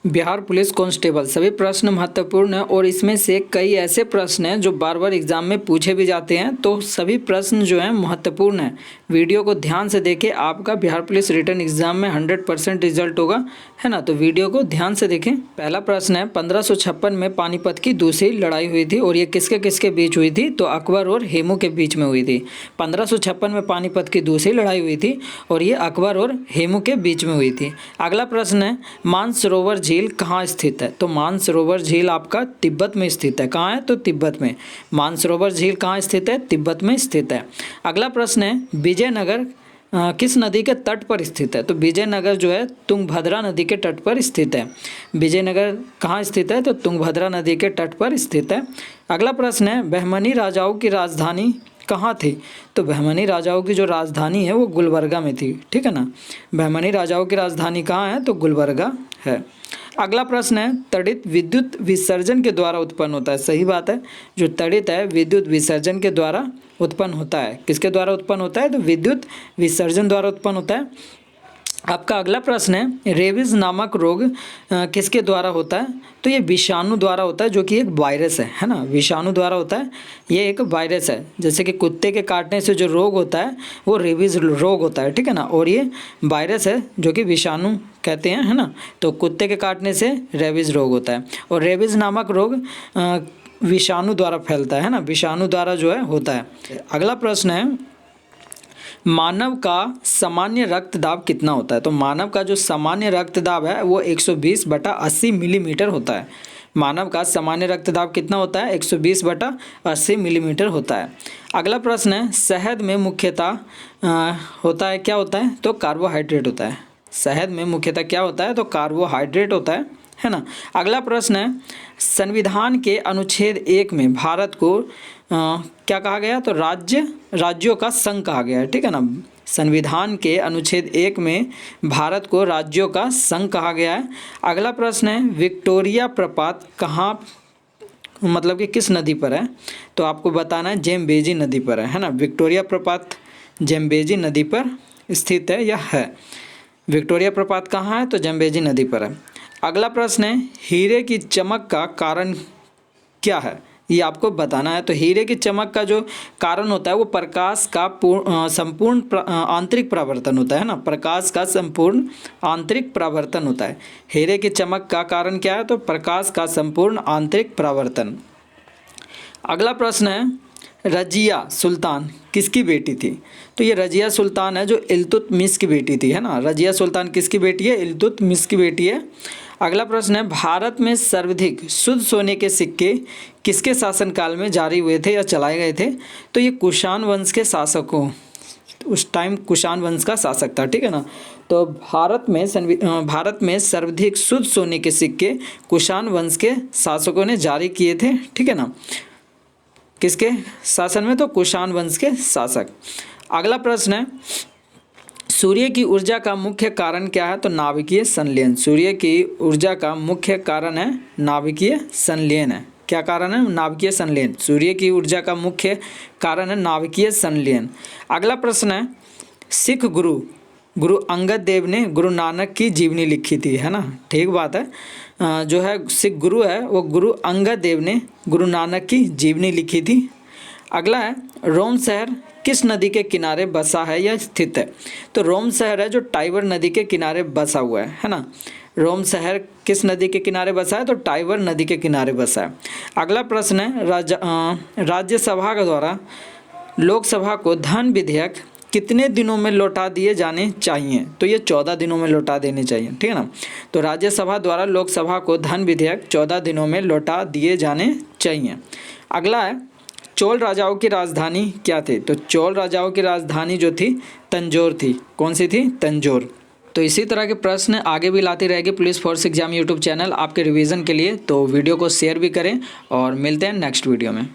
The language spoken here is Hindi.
बिहार पुलिस कांस्टेबल सभी प्रश्न महत्वपूर्ण हैं और इसमें से कई ऐसे प्रश्न हैं जो बार बार एग्जाम में पूछे भी जाते हैं, तो सभी प्रश्न जो हैं महत्वपूर्ण हैं। वीडियो को ध्यान से देखें, आपका बिहार पुलिस रिटन एग्जाम में 100% रिजल्ट होगा, है ना। तो वीडियो को ध्यान से देखें। पहला प्रश्न है 1556 में पानीपत की दूसरी लड़ाई हुई थी और ये किसके किसके बीच हुई थी? तो अकबर और हेमू के बीच में हुई थी। 1556 में पानीपत की दूसरी लड़ाई हुई थी और ये अकबर और हेमू के बीच में हुई थी। अगला प्रश्न है मानसरोवर झील कहाँ स्थित है? तो मानसरोवर झील आपका तिब्बत में स्थित है। कहाँ है? तो तिब्बत में। मानसरोवर झील कहाँ स्थित है? तिब्बत में स्थित है। अगला प्रश्न है विजयनगर किस नदी के तट पर स्थित है? तो विजयनगर जो है तुंगभद्रा नदी के तट पर स्थित है। विजयनगर कहाँ स्थित है? तो तुंगभद्रा नदी के तट पर स्थित है। अगला प्रश्न है बहमनी राजाओं की राजधानी कहाँ थी? तो बहमनी राजाओं की जो राजधानी है वो गुलबर्गा में थी, ठीक है ना। बहमनी राजाओं की राजधानी कहाँ है? तो गुलबर्गा है। अगला प्रश्न है तड़ित विद्युत विसर्जन के द्वारा उत्पन्न होता है। सही बात है, जो तड़ित है विद्युत विसर्जन के द्वारा उत्पन्न होता है। किसके द्वारा उत्पन्न होता है? तो विद्युत विसर्जन द्वारा उत्पन्न होता है। आपका अगला प्रश्न है रेबीज नामक रोग किसके द्वारा होता है? तो ये विषाणु द्वारा होता है, जो कि एक वायरस है ना। विषाणु द्वारा होता है, ये एक वायरस है। जैसे कि कुत्ते के काटने से जो रोग होता है वो रेबीज रोग होता है, ठीक है ना। और ये वायरस है जो कि विषाणु कहते हैं, है ना। तो कुत्ते के काटने से रेबीज रोग होता है और रेबीज नामक रोग विषाणु द्वारा फैलता है ना, विषाणु द्वारा जो है होता है। अगला प्रश्न है मानव का सामान्य रक्तदाब कितना होता है? तो मानव का जो सामान्य रक्तदाब है वो 120/80 मिलीमीटर होता है। मानव का सामान्य रक्तदाब कितना होता है? 120/80 मिलीमीटर होता है। अगला प्रश्न है शहद में मुख्यतः होता है, क्या होता है? तो कार्बोहाइड्रेट होता है। शहद में मुख्यतः क्या होता है? तो कार्बोहाइड्रेट होता है ना। अगला प्रश्न है संविधान के अनुच्छेद 1 में भारत को क्या कहा गया? तो राज्यों का संघ कहा गया है, ठीक है ना। संविधान के अनुच्छेद 1 में भारत को राज्यों का संघ कहा गया है। अगला प्रश्न है विक्टोरिया प्रपात कहाँ, मतलब कि किस नदी पर है? तो आपको बताना है जेम्बेजी नदी पर है ना। विक्टोरिया प्रपात जेम्बेजी नदी पर स्थित है या है। विक्टोरिया प्रपात कहाँ है? तो जेम्बेजी नदी पर है। अगला प्रश्न है हीरे की चमक का कारण क्या है? ये आपको बताना है। तो हीरे की चमक का जो कारण होता है वो प्रकाश का संपूर्ण आंतरिक परावर्तन होता है ना। प्रकाश का संपूर्ण आंतरिक परावर्तन होता है। हीरे की चमक का कारण क्या है? तो प्रकाश का संपूर्ण आंतरिक परावर्तन। अगला प्रश्न है रजिया सुल्तान किसकी बेटी थी? तो ये रजिया सुल्तान है जो इल्तुतमिश की बेटी थी, है ना। रजिया सुल्तान किसकी बेटी है? इल्तुतमिश की बेटी है। अगला प्रश्न है भारत में सर्वाधिक शुद्ध सोने के सिक्के किसके शासनकाल में जारी हुए थे या चलाए गए थे? तो ये कुषाण वंश के शासकों, उस टाइम कुषाण वंश का शासक था, ठीक है ना। तो भारत में सर्वाधिक शुद्ध सोने के सिक्के कुषाण वंश के शासकों ने जारी किए थे, ठीक है ना। किसके शासन में? तो कुषाण वंश के शासक। अगला प्रश्न है सूर्य की ऊर्जा का मुख्य कारण क्या है? तो नाभिकीय संलयन। सूर्य की ऊर्जा का मुख्य कारण है नाभिकीय संलयन है। क्या कारण है? नाभिकीय संलयन। सूर्य की ऊर्जा का मुख्य कारण है नाभिकीय संलयन। अगला प्रश्न है सिख गुरु अंगद देव ने गुरु नानक की जीवनी लिखी थी, है ना। ठीक बात है। जो है सिख गुरु है वो गुरु अंगद देव ने गुरु नानक की जीवनी लिखी थी। अगला है रोम शहर किस नदी के किनारे बसा है या स्थित है? तो रोम शहर है जो टाइबर नदी के किनारे बसा हुआ है ना। रोम शहर किस नदी के किनारे बसा है? तो टाइबर नदी के किनारे बसा है। अगला प्रश्न है राज्यसभा के द्वारा लोकसभा को धन विधेयक कितने दिनों में लौटा दिए जाने चाहिए? तो ये 14 दिनों में लौटा देने चाहिए, ठीक है ना। तो राज्यसभा द्वारा लोकसभा को धन विधेयक 14 दिनों में लौटा दिए जाने चाहिए। अगला है चोल राजाओं की राजधानी क्या थी? तो चोल राजाओं की राजधानी जो थी तंजौर थी। कौन सी थी? तंजौर। तो इसी तरह के प्रश्न आगे भी लाती रहेगी police force exam YouTube channel आपके रिवीजन के लिए। तो वीडियो को शेयर भी करें और मिलते हैं नेक्स्ट वीडियो में।